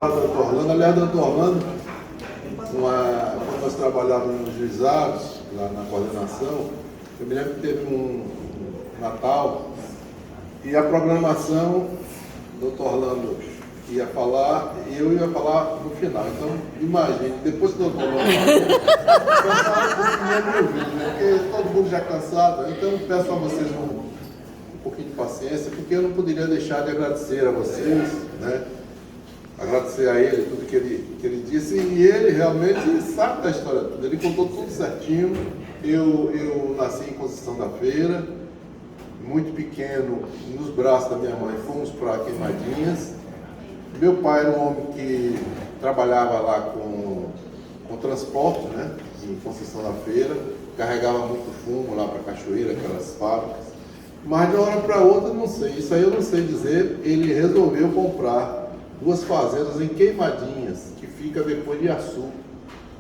Doutor Orlando, aliás, doutor Orlando, quando nós trabalhávamos nos juizados, lá na coordenação, eu me lembro que teve um Natal e a programação, o doutor Orlando ia falar e eu ia falar no final. Então, imagine, depois que o doutor Orlando falou, porque todo mundo já cansado, então peço a vocês um pouquinho de paciência, porque eu não poderia deixar de agradecer a vocês, né? Agradecer a ele tudo que ele disse, e ele realmente sabe da história toda, ele contou tudo certinho. Eu nasci em Conceição da Feira, muito pequeno, nos braços da minha mãe, fomos para Queimadinhas. Meu pai era um homem que trabalhava lá com transporte, né, em Conceição da Feira, carregava muito fumo lá para Cachoeira, aquelas fábricas. Mas de uma hora para outra, não sei, isso aí eu não sei dizer, ele resolveu comprar 2 fazendas em Queimadinhas, que fica depois de Açu,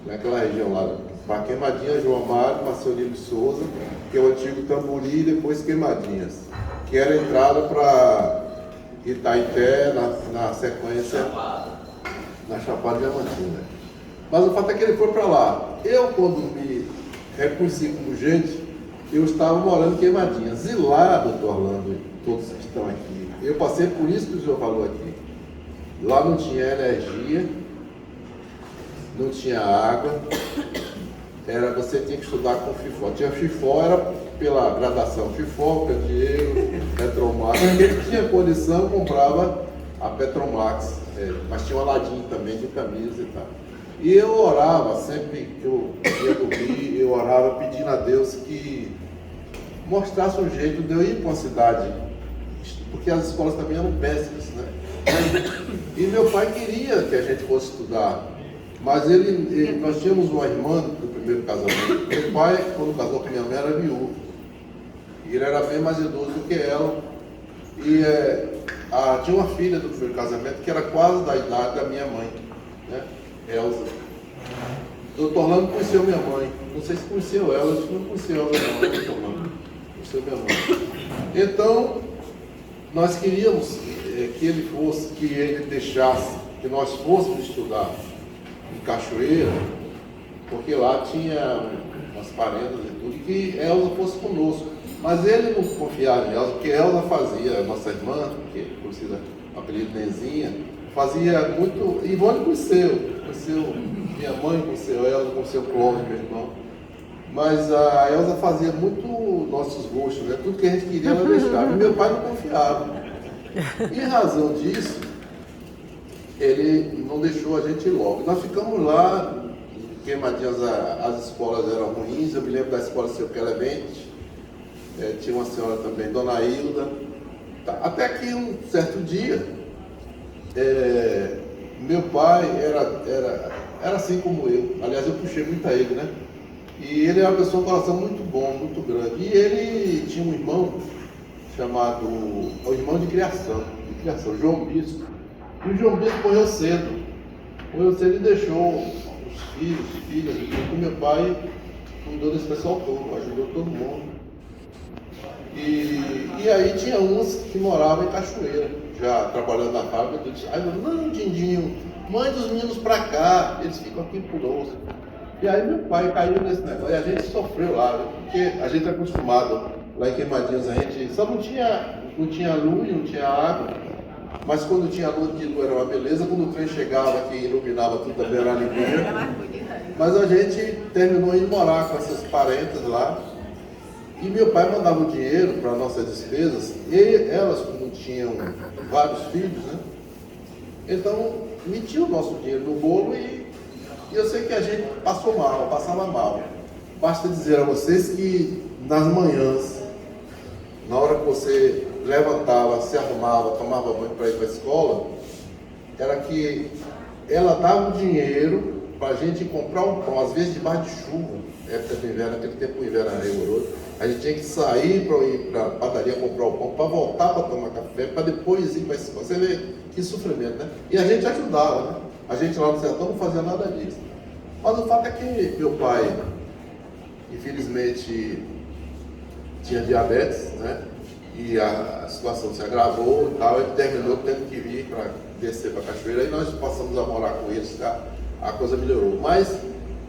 naquela região lá, para Queimadinhas, João Mário, Marcelino de Souza, que é o antigo Tambori, e depois Queimadinhas, que era a entrada para Itaité, na sequência, na Chapada Diamantina. Mas o fato é que ele foi para lá. Eu, quando me reconheci como gente, eu estava morando em Queimadinhas. E lá, doutor Orlando, todos que estão aqui, eu passei por isso que o senhor falou aqui. Lá não tinha energia, não tinha água, você tinha que estudar com FIFO. Tinha FIFO, era pela gradação, FIFO, Candeeiro, Petromax. Quem tinha condição comprava a Petromax, mas tinha um Aladim também de camisa e tal. E eu orava, sempre que eu ia dormir, eu orava pedindo a Deus que mostrasse um jeito de eu ir para uma cidade, porque as escolas também eram péssimas, né? E meu pai queria que a gente fosse estudar, mas nós tínhamos uma irmã do primeiro casamento. Meu pai, quando casou com minha mãe, era viúvo. E ele era bem mais idoso do que ela. E tinha uma filha do primeiro casamento que era quase da idade da minha mãe, né? Elza. O doutor Orlando conheceu minha mãe. Não sei se conheceu ela, acho que não conheceu ela, não, doutor Orlando. Conheceu minha mãe. Então, nós queríamos que ele deixasse que nós fôssemos estudar em Cachoeira, porque lá tinha umas parendas e tudo, e que Elza fosse conosco. Mas ele não confiava em Elza, porque Elza fazia, nossa irmã, que é conhecida apelido Nenzinha, fazia muito. Ivone conheceu minha mãe, conheceu Elza, conheceu Clóvis, meu irmão. Mas a Elza fazia muito nossos gostos, né? Tudo que a gente queria ela deixava. E meu pai não confiava. E em razão disso, ele não deixou a gente ir logo. Nós ficamos lá, em Queimadinhas, as escolas eram ruins. Eu me lembro da escola Seu Clemente, tinha uma senhora também, Dona Hilda. Até que um certo dia, meu pai era assim como eu. Aliás, eu puxei muito a ele, né? E ele era uma pessoa com um coração muito bom, muito grande. E ele tinha um irmão chamado, o irmão de criação, João Bispo. E o João Bispo morreu cedo e deixou os filhas, e meu pai cuidou desse pessoal todo, ajudou todo mundo. E aí tinha uns que moravam em Cachoeira, já trabalhando na fábrica. Eu disse, não, Dindinho, mande os meninos para cá, eles ficam aqui por osso. E aí meu pai caiu nesse negócio, e a gente sofreu lá, né? Porque a gente é acostumado, lá em Queimadinhas a gente só não tinha luz, não tinha água, mas quando tinha luz de luz era uma beleza, quando o trem chegava que iluminava tudo também era alegria. Mas a gente terminou indo morar com essas parentas lá, e meu pai mandava o dinheiro para nossas despesas, e elas, como tinham vários filhos, né? Então metiam o nosso dinheiro no bolo e eu sei que a gente passava mal. Basta dizer a vocês que nas manhãs, na hora que você levantava, se arrumava, tomava banho para ir para a escola, era que ela dava o dinheiro para a gente comprar um pão, às vezes debaixo de chuva, época do inverno, naquele tempo o inverno era rigoroso, a gente tinha que sair para ir para a padaria comprar o pão, para voltar para tomar café, para depois ir para a escola. Você vê que sofrimento, né? E a gente ajudava, né? A gente lá no sertão não fazia nada disso. Mas o fato é que meu pai, infelizmente, tinha diabetes, né? E a situação se agravou e tal, ele terminou tendo que vir para descer para a cachoeira, aí nós passamos a morar com eles, a coisa melhorou. Mas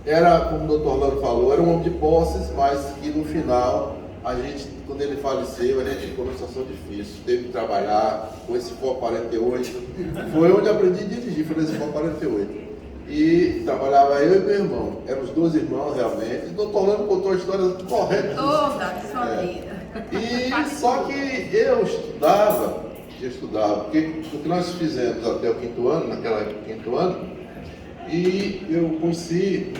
era, como o doutor Orlando falou, era um homem de posses, mas que no final, a gente, quando ele faleceu, a gente ficou numa situação difícil, teve que trabalhar com esse Ford 48, foi onde aprendi a dirigir, foi nesse Ford 48. E trabalhava eu e meu irmão, eram os dois irmãos realmente, o doutor Orlando contou a história correta. Toda a sua vida. E só que eu estudava, porque o que nós fizemos até o quinto ano, naquela época, quinto ano, e eu conheci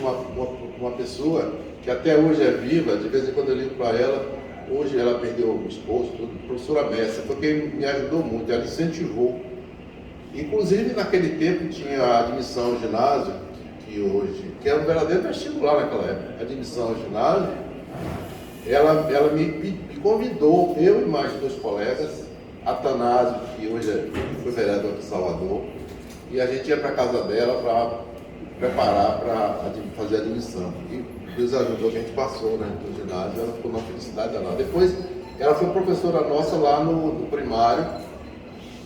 uma pessoa que até hoje é viva, de vez em quando eu ligo para ela, hoje ela perdeu o esposo, tudo, a professora Messia, foi quem me ajudou muito, ela incentivou. Inclusive naquele tempo tinha a admissão ao ginásio, que era um verdadeiro vestibular naquela época, a admissão ao ginásio, ela me convidou, eu e mais dois colegas, Atanásio, que hoje foi vereador de Salvador, e a gente ia para a casa dela para preparar para fazer a admissão. E Deus ajudou que a gente passou, né, no ginásio, ela ficou numa felicidade lá. Depois, ela foi professora nossa lá no primário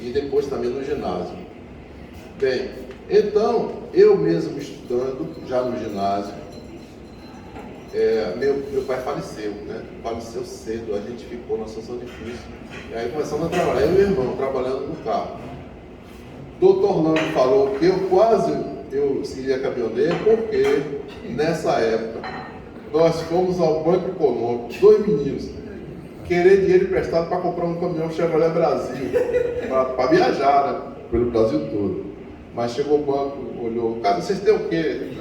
e depois também no ginásio. Bem, então, eu mesmo estudando, já no ginásio, meu pai faleceu, né? Faleceu cedo, a gente ficou numa situação difícil. E aí começamos a trabalhar, eu e meu irmão, trabalhando no carro. Doutor Orlando falou que eu seria caminhoneiro, porque nessa época nós fomos ao Banco Econômico, dois meninos, querer dinheiro emprestado para comprar um caminhão Chevrolet Brasil, para viajar, né? Pelo Brasil todo. Mas chegou o banco, olhou, cara, vocês têm o quê?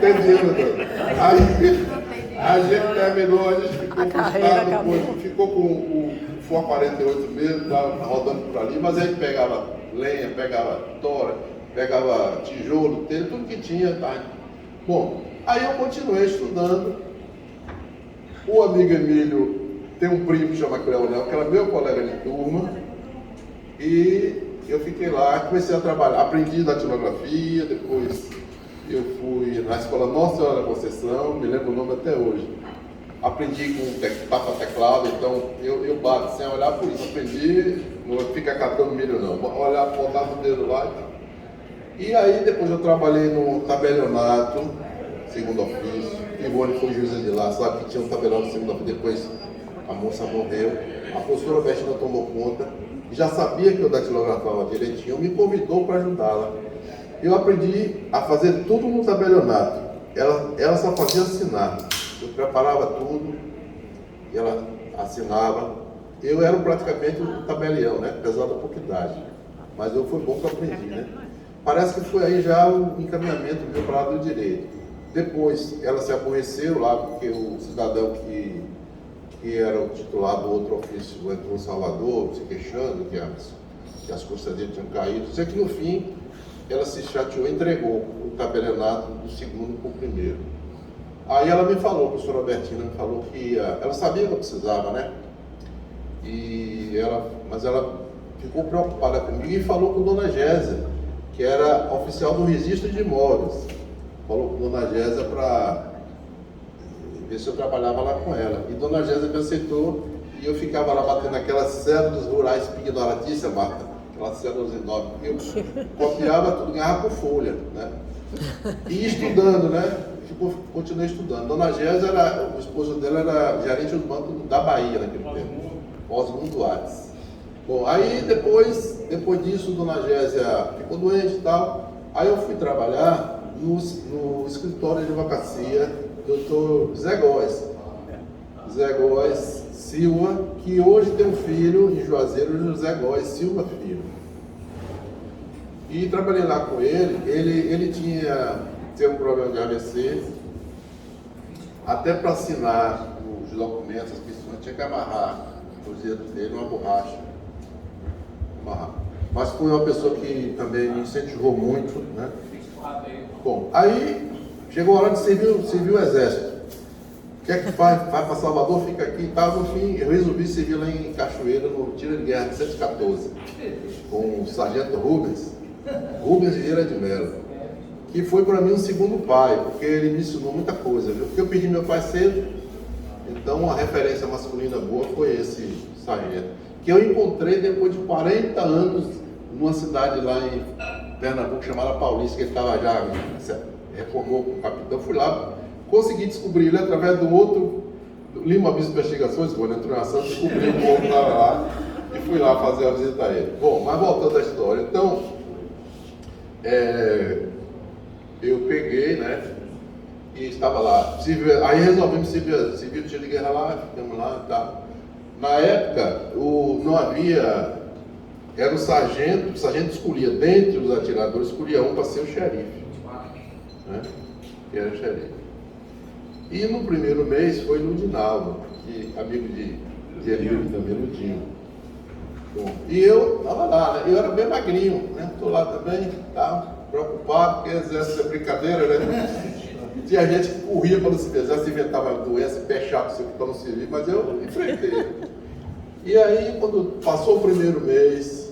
Tem dinheiro, né? Aí a gente terminou, a gente ficou frustrado, ficou com o Ford 48 mesmo, rodando por ali, mas a gente pegava lenha, pegava tora, pegava tijolo, telha, tudo que tinha, tá? Bom, aí eu continuei estudando. O amigo Emílio tem um primo que chama Cleonel, que era meu colega de turma, e eu fiquei lá, comecei a trabalhar, aprendi datilografia, depois eu fui na escola Nossa Senhora da Conceição, me lembro o nome até hoje. Aprendi com tapa-teclado, então eu bato sem olhar por isso, aprendi, não fica catando milho não, olhar, botar o dedo lá e tal. E aí depois eu trabalhei no tabelionato, segundo ofício, Ivone foi juíza de lá, sabe que tinha um tabelionato segundo ofício, depois a moça morreu, a professora Bettina tomou conta, já sabia que eu datilografava direitinho, me convidou para ajudá-la. Eu aprendi a fazer tudo no tabelionato, ela só fazia assinar. Eu preparava tudo, e ela assinava. Eu era praticamente um tabelião, né? Apesar da pouca idade. Mas foi bom que eu aprendi, né? Parece que foi aí já o encaminhamento meu para o lado do direito. Depois, ela se aborreceu lá, porque o cidadão que era o titular do outro ofício entrou em Salvador, se queixando que as custas dele tinham caído. Sei que no fim, ela se chateou e entregou o tabelionato do segundo para o primeiro. Aí ela me falou, a professora Bertina me falou que ela sabia que eu precisava, né? Mas ela ficou preocupada comigo e falou com Dona Gésia, que era oficial do registro de imóveis. Falou com Dona Gésia para ver se eu trabalhava lá com ela. E Dona Gésia me aceitou e eu ficava lá batendo aquelas cédulas rurais pedindo a Letícia, Marta, aquelas cédulas enormes. Eu copiava tudo, ganhava por folha, né? E estudando, né? Continuei estudando. Dona Gésia, o esposo dela era gerente do Banco da Bahia naquele tempo, Osmundo Duarte. Bom, aí depois disso, Dona Gésia ficou doente e tal. Aí eu fui trabalhar no escritório de advocacia do Dr. Zé Góes Silva, que hoje tem um filho em Juazeiro, José Góes Silva Filho. E trabalhei lá com ele teve um problema de AVC, até para assinar os documentos, as pessoas tinha que amarrar os dedos dele uma borracha. Mas foi uma pessoa que também me incentivou muito, né? Bom, aí chegou a hora de servir o exército. O que é que faz? Vai para Salvador, fica aqui e tal. No fim, eu resolvi servir lá em Cachoeira, no tiro de guerra de 114, com o sargento Rubens Vieira de Mello, que foi para mim um segundo pai, porque ele me ensinou muita coisa, viu? Porque eu perdi meu pai cedo, então a referência masculina boa foi esse sargento, que eu encontrei depois de 40 anos numa cidade lá em Pernambuco chamada Paulista, que ele estava já, reformou com o capitão. Fui lá, consegui descobrir ele através do outro, li uma vez investigações, quando entrou em ação, descobri o povo que estava lá e fui lá fazer a visita a ele. Bom, mas voltando à história, então, eu peguei, né, e estava lá. Aí resolvemos servir o tiro de guerra lá, ficamos lá e tal. Na época, não havia, era o sargento escolhia, dentre os atiradores, escolhia um para ser o xerife, né, que era o xerife. E no primeiro mês foi Ludinaldo, que amigo de Emílio também, Ludinho. Bom, e eu estava lá, né? Eu era bem magrinho, né? Estou lá também, tá? Preocupado, porque exército é brincadeira, né? Tinha gente que corria para não se exército, inventava doença, pé chato, para não servir, mas eu enfrentei. E aí, quando passou o primeiro mês,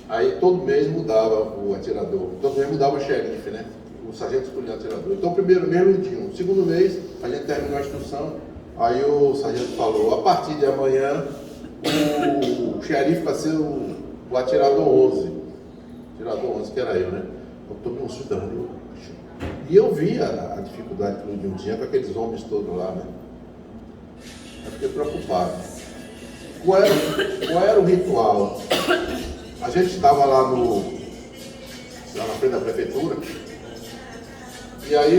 aí todo mês mudava o atirador, todo mês mudava o xerife, né? O sargento escolhia o atirador. Então, o primeiro mês não tinha. O segundo mês, a gente terminou a instrução, aí o sargento falou, a partir de amanhã, o xerife vai ser o atirador 11. Atirador 11, que era eu, né? Eu tomei um susto. E eu via a dificuldade que o Ludinho tinha com aqueles homens todos lá, né? Eu fiquei preocupado. Qual era o ritual? A gente estava lá na frente da prefeitura, e aí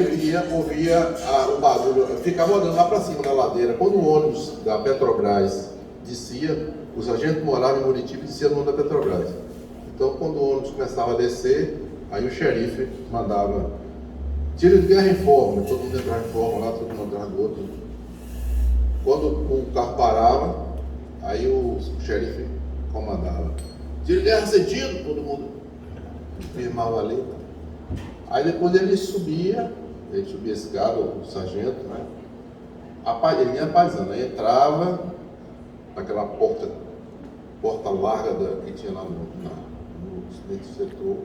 ouvia o barulho, ficava olhando lá para cima da ladeira. Quando o ônibus da Petrobras descia, os agentes moravam em Muritiba e descia no ônibus da Petrobras. Então, quando o ônibus começava a descer, aí o xerife mandava tiro de guerra em forma, todo mundo entrava em forma lá, todo mundo atrás do outro. Quando o carro parava, aí o xerife comandava tiro de guerra sentido, todo mundo firmava a letra. Aí depois ele subia a escada, o sargento, né? Ele vinha paisando, aí entrava naquela porta larga que tinha lá dentro do setor,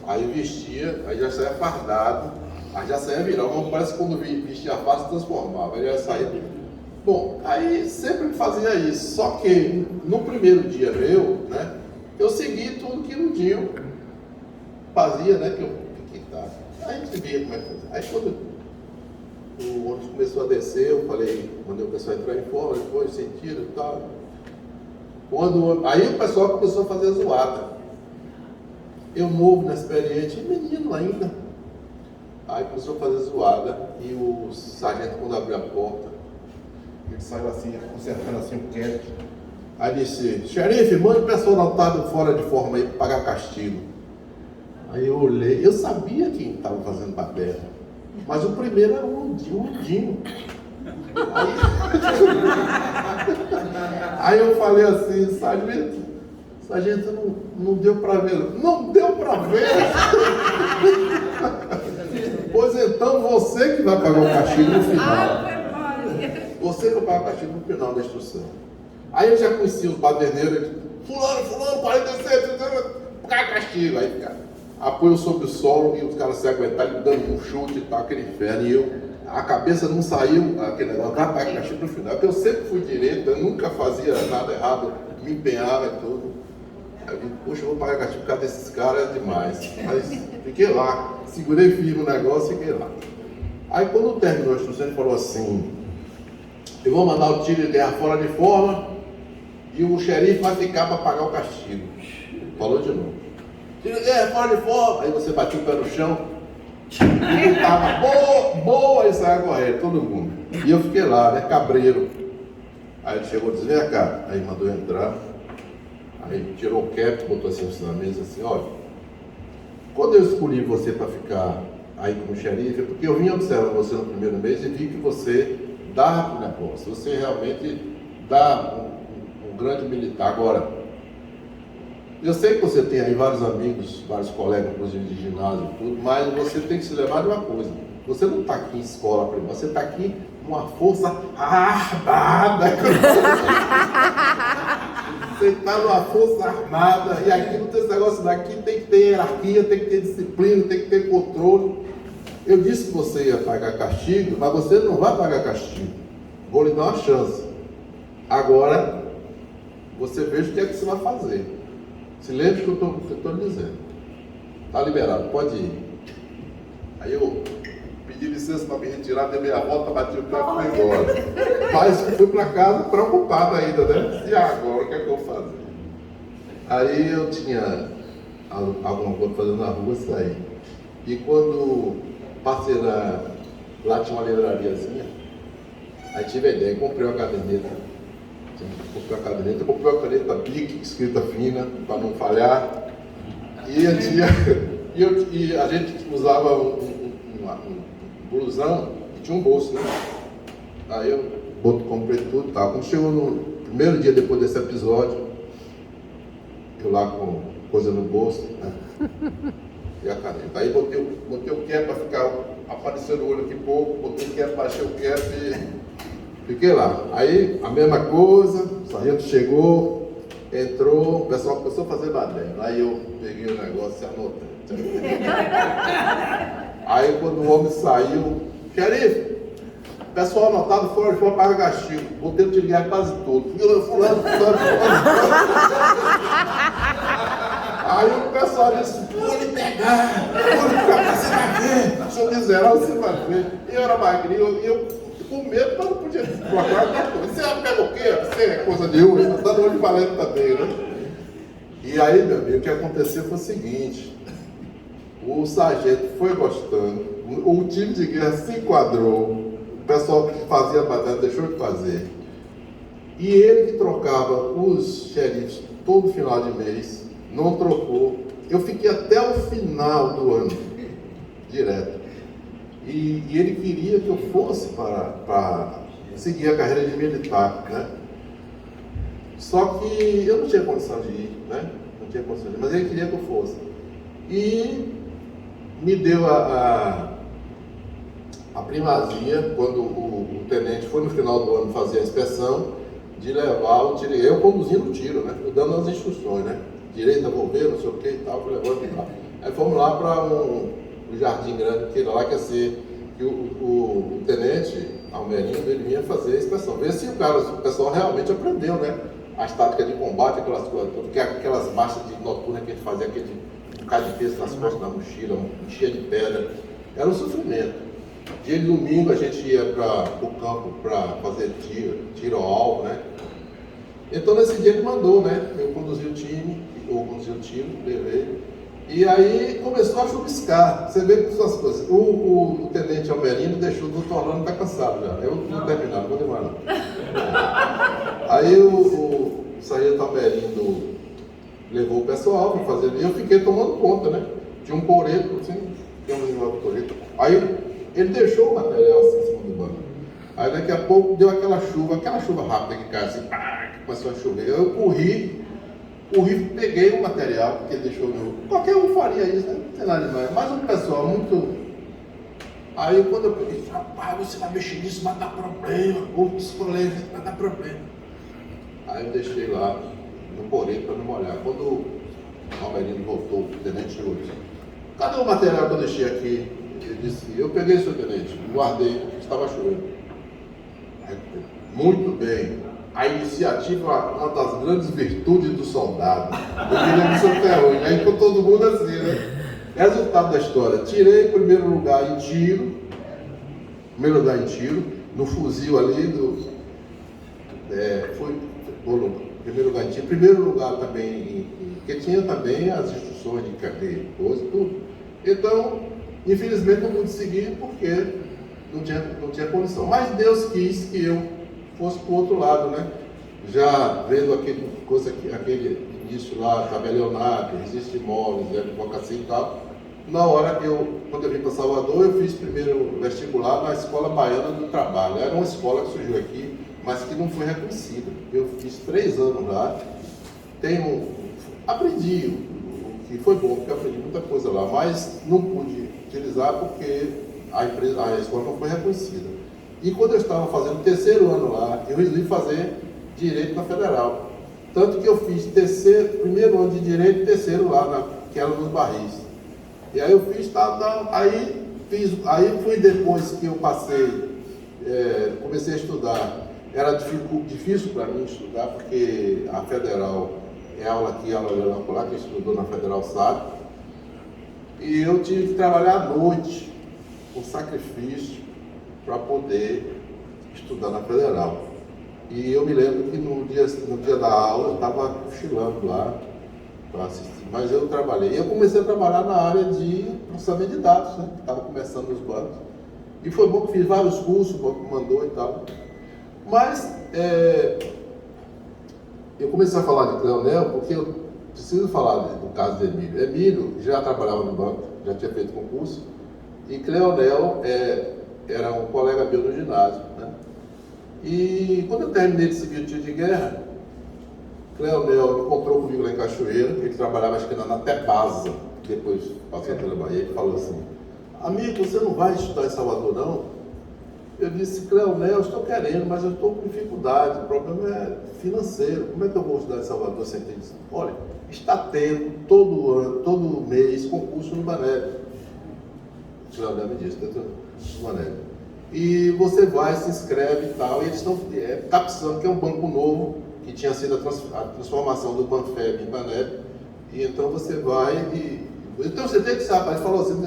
aí vestia, aí já saía fardado, aí já saía viral, parece que quando vestia a farda se transformava, aí já saía. Bom, aí sempre fazia isso, só que no primeiro dia meu, né, eu segui tudo que o Dinho fazia, né, que eu fiquei tarde. Aí a gente via como é que fazia. Aí quando o ônibus começou a descer, eu falei, mandei o pessoal entrar em forma, depois sentido e tal. Aí o pessoal começou a fazer zoada. Eu novo na experiência, menino ainda. Aí começou a fazer zoada e o sargento, quando abriu a porta, ele saiu assim, consertando assim o quente. Aí disse, xerife, manda o pessoal notado fora de forma aí para pagar castigo. Aí eu olhei, eu sabia quem estava fazendo baderna, mas o primeiro era o Ludinho. Aí eu falei assim, sargento, não deu para ver. Não deu para ver? Pois então você que vai pagar o castigo no final. Você que vai pagar o castigo no final da instrução. Aí eu já conhecia os baderneiros, fulano, 47, pagar castigo. Aí fica, apoio sobre o solo e os caras se aguentaram dando um chute e tal, aquele inferno. E eu, a cabeça não saiu, aquele negócio, vai pagar castigo no final. Porque eu sempre fui direito, eu nunca fazia nada errado, me empenhava e tudo. Aí eu disse, poxa, eu vou pagar castigo por causa desses caras, é demais. Mas fiquei lá, segurei firme o negócio e fiquei lá. Aí quando terminou a instrução, ele falou assim, eu vou mandar o tiro de guerra fora de forma e o xerife vai ficar para pagar o castigo. Falou de novo. Tiro de guerra fora de forma. Aí você batia o pé no chão e gritava, boa, e saia correndo, todo mundo. E eu fiquei lá, né, cabreiro. Aí ele chegou e disse, vem cá. Aí mandou entrar. Aí tirou o cap, botou assim na mesa, assim, olha, quando eu escolhi você para ficar aí como xerife, é porque eu vim observar você no primeiro mês e vi que você dava para o negócio, você realmente dá um grande militar. Agora, eu sei que você tem aí vários amigos, vários colegas, inclusive de ginásio e tudo, mas você tem que se lembrar de uma coisa, você não está aqui em escola primária, você está aqui numa força armada. Você está numa força armada e aqui não tem esse negócio daqui, tem que ter hierarquia, tem que ter disciplina, tem que ter controle. Eu disse que você ia pagar castigo, mas você não vai pagar castigo. Vou lhe dar uma chance. Agora, você veja o que é que você vai fazer. Se lembre que eu estou lhe dizendo. Está liberado, pode ir. Aí eu pedi licença para me retirar, dei meia volta, bati o pé e fui embora. Mas fui para casa preocupado ainda, né? E agora, o que é que eu vou fazer? Aí eu tinha alguma coisa fazendo na rua, saí. E quando passei lá tinha uma livrariazinha, aí tive a ideia, comprei uma caderneta. Comprei uma caneta Bic, escrita fina, para não falhar. E a gente usava um blusão e tinha um bolso, né? Aí eu comprei tudo e tal. Quando chegou no primeiro dia depois desse episódio, eu lá com coisa no bolso, né? E a caneta. Aí botei o cap para ficar aparecendo o olho aqui pouco, botei o cap, baixei o cap e fiquei lá. Aí a mesma coisa, o sargento chegou, entrou, o pessoal começou a fazer baderna. Aí eu peguei o negócio e anotei. Aí quando o homem saiu, xerife, o pessoal anotado foi para castigo. Botei o tiro de guerra quase todo. Fulano. Aí o pessoal disse, vou lhe pegar, você vai ver. Se eu miserável, você vai ver. E eu era magrinho, e eu com medo, mas não podia procurar. Você pega o quê? Você é coisa de hoje, tá dando olho de valente também, né? E aí, meu amigo, o que aconteceu foi o seguinte. O sargento foi gostando, o time de guerra se enquadrou, o pessoal que fazia a batalha deixou de fazer. E ele que trocava os xerifes todo final de mês, não trocou. Eu fiquei até o final do ano, direto. E ele queria que eu fosse para seguir a carreira de militar, né? Só que eu não tinha condição de ir, né? Não tinha condição de ir, mas ele queria que eu fosse. E me deu a primazia, quando o tenente foi no final do ano fazer a inspeção, de levar o tiro, eu conduzindo o tiro, né? Eu dando as instruções, né? Direita, vou ver, não sei o que e tal, fui levando e tal. Aí fomos lá para o Jardim Grande, que era lá que ia ser, que o tenente Almerinho, ele vinha fazer a inspeção. Ver se o pessoal realmente aprendeu, né? As táticas de combate, aquelas coisas, aquelas marchas de noturna que ele fazia, aquele bocado de peso nas costas, na mochila, cheia de pedra. Era um sofrimento. Dia de domingo a gente ia para o campo para fazer tiro ao alvo, né? Então nesse dia ele mandou, né? Eu conduzi o time, ou conduzi o tiro, levei. E aí começou a chuviscar. Você vê que são as coisas. O tenente Almerino deixou o doutor Orlando tá cansado já. Eu não terminar, não vou demorar não. Aí o sargento Almerino levou o pessoal para fazer. E eu fiquei tomando conta, né? Tinha um coreto, assim, tinha um coreto. Aí ele deixou o material assim em cima do banco. Aí daqui a pouco deu aquela chuva rápida que cai assim, pá, que começou a chover. Eu corri, peguei o material que ele deixou no. Qualquer um faria isso, né? Não tem nada demais. Mas um pessoal muito. Aí quando eu peguei, rapaz, você vai mexer nisso, vai dar problema. Outros colegas, vai dar problema. Aí eu deixei lá no porém para não molhar. Quando o Almerino voltou, o tenente chegou e disse, cadê o material que eu deixei aqui? Ele disse, eu peguei, seu tenente, guardei, estava chovendo. Muito bem. A iniciativa é uma das grandes virtudes do soldado. Eu queria que isso até hoje. Aí ficou todo mundo assim, né? Resultado da história. Tirei em primeiro lugar em tiro. No fuzil ali. Primeiro lugar em tiro. Primeiro lugar também, porque tinha também as instruções de cadê, coisa, tudo. Então, infelizmente não pude seguir porque não tinha condição. Mas Deus quis que eu fosse para o outro lado, né? Já vendo aquele início lá, tabelionato, registro de imóveis, advocacia e tal. Na hora quando eu vim para Salvador, eu fiz primeiro vestibular na Escola Baiana do Trabalho. Era uma escola que surgiu aqui, mas que não foi reconhecida. Eu fiz 3 anos lá. Aprendi, o que foi bom, porque eu aprendi muita coisa lá, mas não pude utilizar porque a escola não foi reconhecida. E quando eu estava fazendo o 3º ano lá, eu resolvi fazer Direito na Federal. Tanto que eu fiz primeiro ano de Direito e 3º lá, que era nos Barris. E aí eu fiz, aí fui depois que eu passei, comecei a estudar. Era difícil para mim estudar, porque a Federal, é aula aqui, aula lá, que estudou na Federal sabe. E eu tive que trabalhar à noite, com sacrifício, para poder estudar na Federal. E eu me lembro que no dia da aula eu estava cochilando lá para assistir, mas eu trabalhei. Eu comecei a trabalhar na área de processamento de dados, né? Estava começando nos bancos. E foi bom que fiz vários cursos, o banco mandou e tal. Mas eu comecei a falar de Cleonel porque eu preciso falar do caso de Emílio. Emílio já trabalhava no banco, já tinha feito concurso, e Cleonel era um colega meu no ginásio, né? E quando eu terminei de seguir o tiro de guerra, Cleonel encontrou comigo lá em Cachoeira, ele trabalhava acho que na Tebasa, depois passou pela Bahia, ele falou assim: amigo, você não vai estudar em Salvador não? Eu disse: Cleonel, eu estou querendo, mas eu estou com dificuldade, o problema é financeiro, como é que eu vou estudar em Salvador sem ter isso? Olha, está tendo todo ano, todo mês, concurso no Baneb. Cleonel me disse, no Baneb. E você vai, se inscreve e tal, e eles estão precisando, que é um banco novo, que tinha sido a transformação do Banfeb em Baneb, e então você vai e... Então você tem que saber, ele falou assim,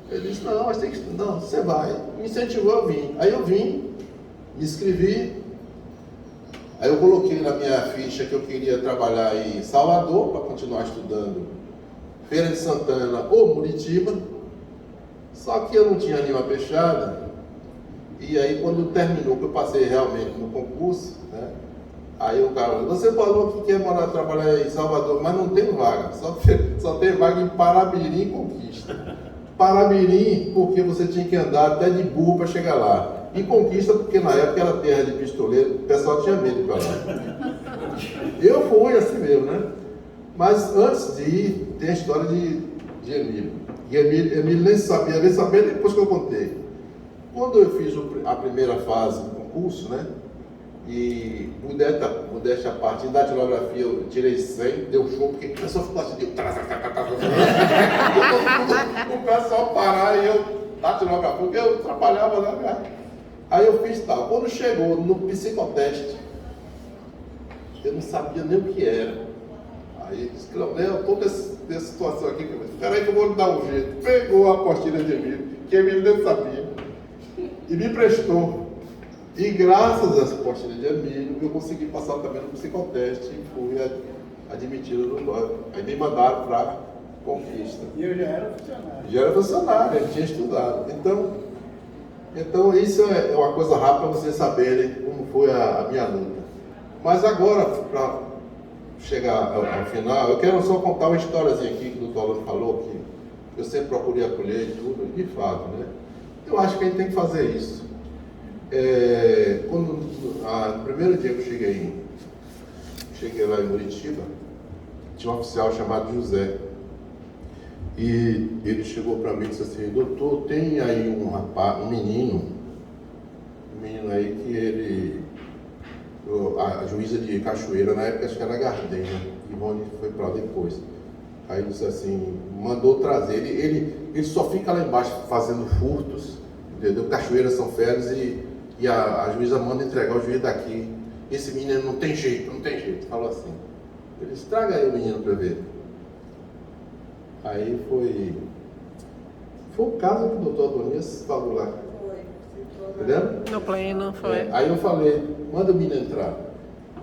ele disse: não, mas tem que... Não, você vai. Me incentivou a vir. Aí eu vim, me inscrevi, aí eu coloquei na minha ficha que eu queria trabalhar em Salvador, para continuar estudando Feira de Santana ou Muritiba, só que eu não tinha nenhuma fechada. E aí quando terminou, que eu passei realmente no concurso, né? Aí o cara falou: você falou que quer trabalhar em Salvador, mas não tem vaga, só tem vaga em Paramirim e Conquista. Paramirim, porque você tinha que andar até de burro para chegar lá. E Conquista, porque na época era terra de pistoleiro, o pessoal tinha medo de ir para lá. Eu fui assim mesmo, né? Mas antes de ir, tem a história de Emílio. E Emílio nem sabia, veio saber depois que eu contei. Quando eu fiz a primeira fase do concurso, né? E modéstia à parte, em datilografia eu tirei 100, deu show, porque o pessoal ficou assim, o pessoal parar e eu datilografia, porque eu trabalhava, né? Aí eu fiz tal. Quando chegou no psicoteste, eu não sabia nem o que era. Aí disse: Cleonel, eu estou nessa situação aqui, espera aí que eu vou lhe dar um jeito. Pegou a apostila de Emílio, que Emílio nem sabia, e me prestou. E graças a essa apostila de Emílio, eu consegui passar também no psicoteste e fui admitido no banco. Aí me mandaram para Conquista. E eu já era funcionário. Já era funcionário, ele tinha estudado. Então isso é uma coisa rápida para vocês saberem como foi a minha luta. Mas agora, para chegar ao final, eu quero só contar uma historiazinha aqui que o Dr. Alano falou, que eu sempre procurei acolher e tudo, e de fato, né? Eu acho que a gente tem que fazer isso. No primeiro dia que eu cheguei lá em Muritiba, tinha um oficial chamado José. E ele chegou para mim e disse assim: doutor, tem aí um menino aí que a juíza de Cachoeira, na época acho que era Gardena, Ivone foi para lá depois. Aí ele disse assim, mandou trazer, ele só fica lá embaixo fazendo furtos, entendeu? Cachoeira são férias e a juíza manda entregar o juiz daqui. Esse menino não tem jeito, falou assim. Ele disse: traga aí o menino para ver. Aí foi o caso que o doutor Adonias falou lá. Foi. Entendeu? No pleno, foi. Aí eu falei: manda o menino entrar.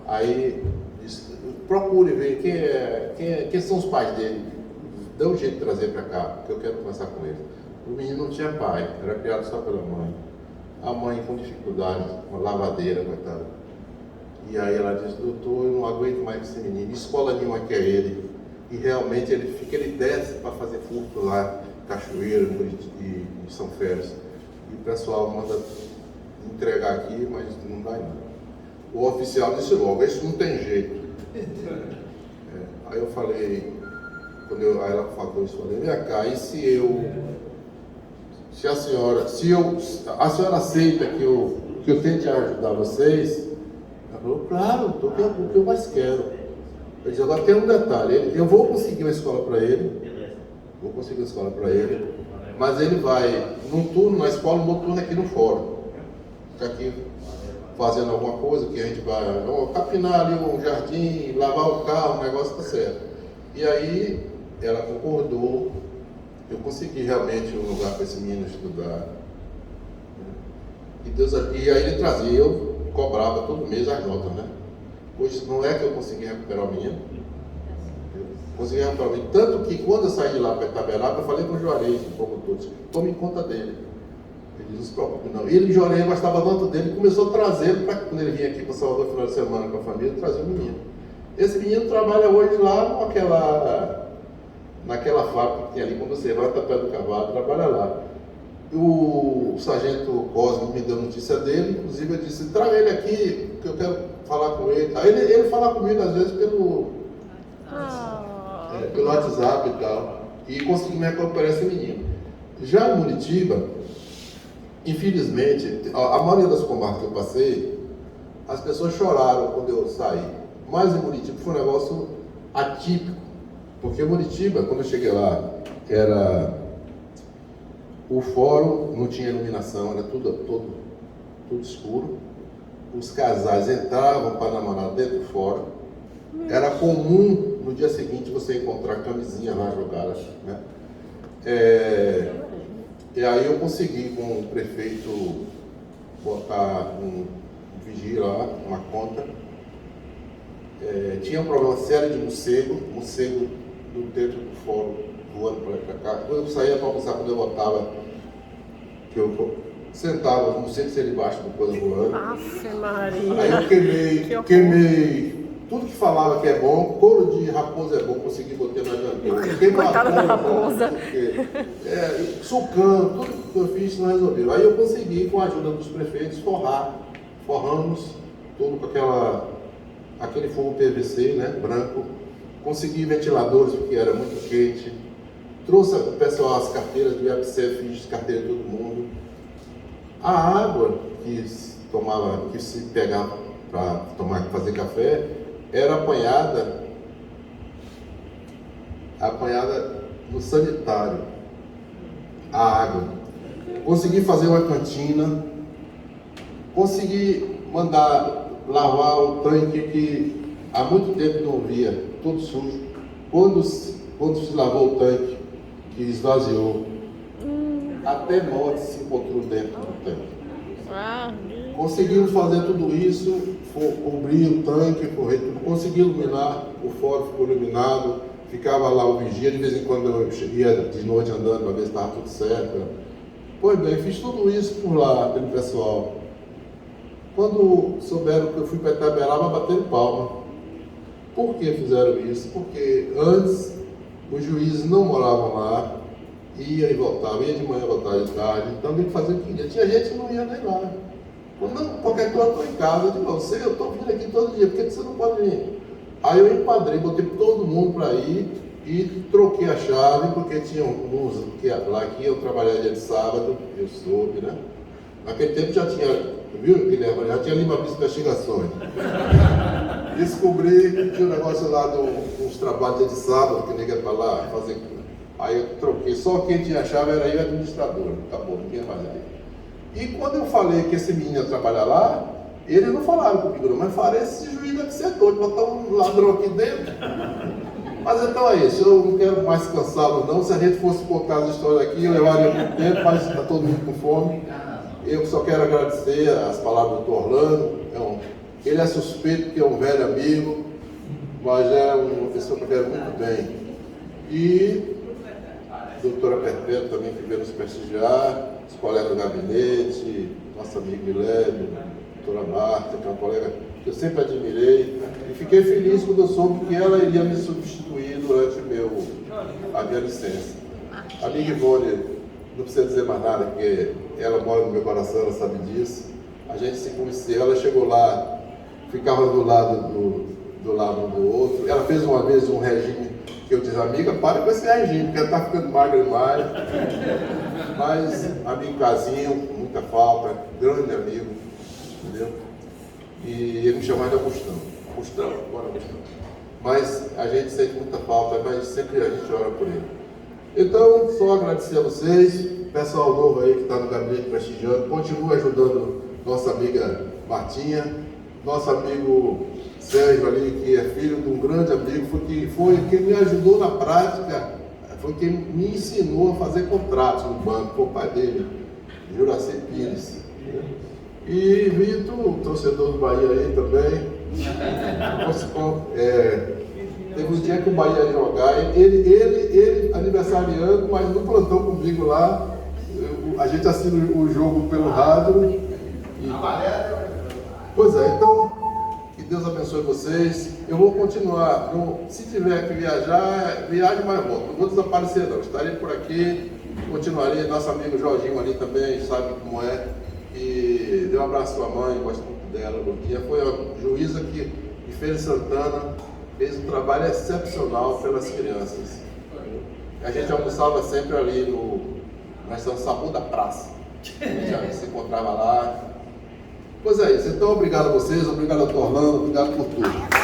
Aí disse: procure ver quem são os pais dele. Dá um jeito de trazer para cá, porque eu quero conversar com ele. O menino não tinha pai, era criado só pela mãe. A mãe com dificuldade, uma lavadeira, coitada. E aí ela disse: doutor, eu não aguento mais esse menino, escola nenhuma quer ele. E realmente ele desce para fazer furto lá, Cachoeira e São Félix. E o pessoal manda entregar aqui, mas não vai não. O oficial disse logo: isso não tem jeito. Aí eu falei, aí ela falou isso, eu falei: vem cá, e a senhora aceita que eu tente ajudar vocês? Ela falou: claro, o que eu mais quero. Eu disse: agora tem um detalhe, eu vou conseguir uma escola para ele, mas ele vai num turno na escola, no outro turno aqui no fórum. Fica aqui fazendo alguma coisa, que a gente vai capinar ali um jardim, lavar o carro, o negócio está certo. E aí ela concordou, eu consegui realmente um lugar para esse menino estudar. E aí ele trazia, eu cobrava todo mês as notas, né? Hoje não é que eu consegui recuperar o menino, eu consegui recuperar o menino. Tanto que quando eu saí de lá para Itaberaba, eu falei com o Juarez, um pouco todos, tome conta dele. Ele não se preocupe não. E ele, Juarez, gostava tanto dele, começou a trazê-lo para quando ele vinha aqui para Salvador no final de semana com a família, trazer o menino. Esse menino trabalha hoje lá naquela fábrica que tem ali, quando você vai até o pé do cavalo, trabalha lá. O sargento Cosme me deu notícia dele, inclusive eu disse, traga ele aqui, que eu quero falar com ele. Aí ele fala comigo às vezes pelo WhatsApp e tal, e consegui me recuperar esse menino. Já em Muritiba, infelizmente, a maioria das comarcas que eu passei, as pessoas choraram quando eu saí. Mas em Muritiba foi um negócio atípico, porque Muritiba, quando eu cheguei lá, o fórum não tinha iluminação, era tudo escuro. Os casais entravam para namorar dentro do fórum. Era comum no dia seguinte você encontrar camisinha lá jogadas, né? E aí eu consegui com o prefeito botar um vigia lá, uma conta. Tinha um problema sério de morcego do dentro do fórum, voando para lá e para cá. Quando eu saía para almoçar, quando eu voltava, que eu sentava, os morcegos saíam debaixo do coisa voando. Afe Maria! Aí eu queimei tudo que falava que é bom, couro de raposa é bom, consegui botar na janela. Coitada da raposa. Sucando, tudo que eu fiz não resolveu. Aí eu consegui, com a ajuda dos prefeitos, forramos tudo com aquele forro PVC, né, branco. Consegui ventiladores, porque era muito quente. Trouxe o pessoal as carteiras do IAPSE, fiz carteira de todo mundo. A água que se pegava para fazer café, era apanhada no sanitário, a água. Consegui fazer uma cantina, consegui mandar lavar o tanque que há muito tempo não via, todo sujo. Quando se lavou o tanque, que esvaziou, até morte se encontrou dentro do tanque. Conseguimos fazer tudo isso, cobrir o tanque, correr tudo, consegui iluminar, o fórum ficou iluminado, ficava lá o vigia, de vez em quando eu ia de noite andando para ver se estava tudo certo. Pois bem, fiz tudo isso por lá, pelo pessoal. Quando souberam que eu fui para Itaberaba, bateram palma. Por que fizeram isso? Porque antes os juízes não moravam lá, ia e voltava, ia de manhã, voltava de tarde, então tinha que fazer o que queria. Tinha gente que não ia nem lá. Não, qualquer coisa eu estou em casa, eu digo, eu estou vindo aqui todo dia, por que você não pode vir? Aí eu empadrei, botei todo mundo para ir e troquei a chave, porque tinha uns que lá que iam trabalhar dia de sábado, eu soube, né? Naquele tempo já tinha, viu, Guilherme? Já tinha Lima Bis Investigações. Descobri que tinha um negócio lá uns trabalhos dia de sábado, que ninguém ia para lá fazer. Aí eu troquei, só quem tinha a chave era eu e o administrador, acabou, ninguém mais ali. E quando eu falei que esse menino ia trabalhar lá, eles não falaram comigo, não, mas falaram, esse juiz deve ser doido, botar um ladrão aqui dentro. Mas então é isso, eu não quero mais cansá-lo não, se a gente fosse contar as histórias aqui, eu levaria muito tempo, mas está todo mundo com fome. Eu só quero agradecer as palavras do Orlando, ele é suspeito porque é um velho amigo, mas é uma pessoa que eu quero muito bem. E a doutora Perpétua também que veio nos prestigiar, os colegas do gabinete, nossa amiga Milene, a doutora Marta, que é uma colega que eu sempre admirei, e fiquei feliz quando eu soube que ela iria me substituir durante a minha licença. A amiga Ivone, não precisa dizer mais nada, porque ela mora no meu coração, ela sabe disso. A gente se conheceu, ela chegou lá, ficava do lado um do outro. Ela fez uma vez um regime que eu disse, amiga, para com esse regime, porque ela está ficando magra demais. Mas, amigo Casinho, muita falta, grande amigo, entendeu? E ele me chamava de Augustão. Bora Augustão. Mas a gente sente muita falta, mas sempre a gente ora por ele. Então, só agradecer a vocês, pessoal novo aí que está no gabinete prestigiando, continue ajudando nossa amiga Martinha, nosso amigo Sérgio ali, que é filho de um grande amigo, foi quem me ajudou na prática, foi quem me ensinou a fazer contratos no banco, foi o pai dele, Juraci Pires. E Vitor, torcedor do Bahia aí também. Teve um dia que o Bahia ia jogar, ele aniversariando, mas no plantão comigo lá, a gente assina o jogo pelo rádio. Pois é, então, que Deus abençoe vocês. Eu vou continuar, se tiver que viajar, viaje mais volta. Não vou desaparecer não, estarei por aqui, continuarei. Nosso amigo Jorginho ali também sabe como é. E deu um abraço à sua mãe, gosto muito dela. Luquinha foi a juíza que, de Feira de Santana, fez um trabalho excepcional pelas crianças. A gente almoçava sempre ali na estação Sabu da Praça. A gente se encontrava lá. Pois é isso. Então, obrigado a vocês, obrigado a Orlando, obrigado por tudo.